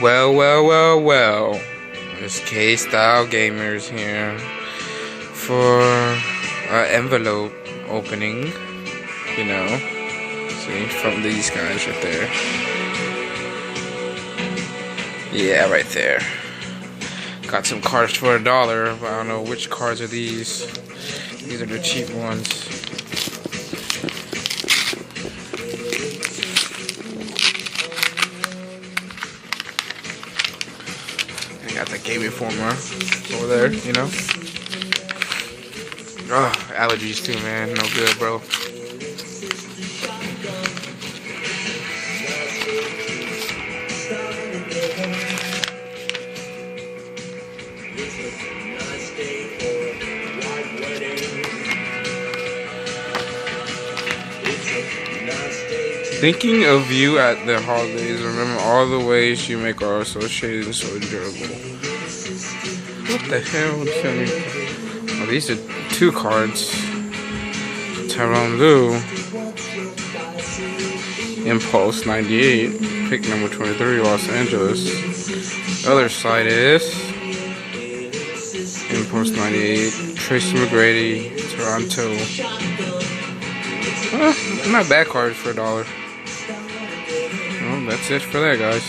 Well. It's K-Style Gamers here for our envelope opening. You know, see, from these guys right there. Yeah, right there. Got some cards for $1, but I don't know which cards are these. These are the cheap ones. I got the Game Informer over there, you know. Oh, allergies too, man. No good, bro. Thinking of you at the holidays, remember all the ways you make our association so enjoyable. What the hell? Oh, these are 2 cards. Tyronn Impulse 98, pick number 23, Los Angeles. The other side is Impulse 98, Tracy McGrady, Toronto. Not bad cards for $1. Well, that's it for that, guys.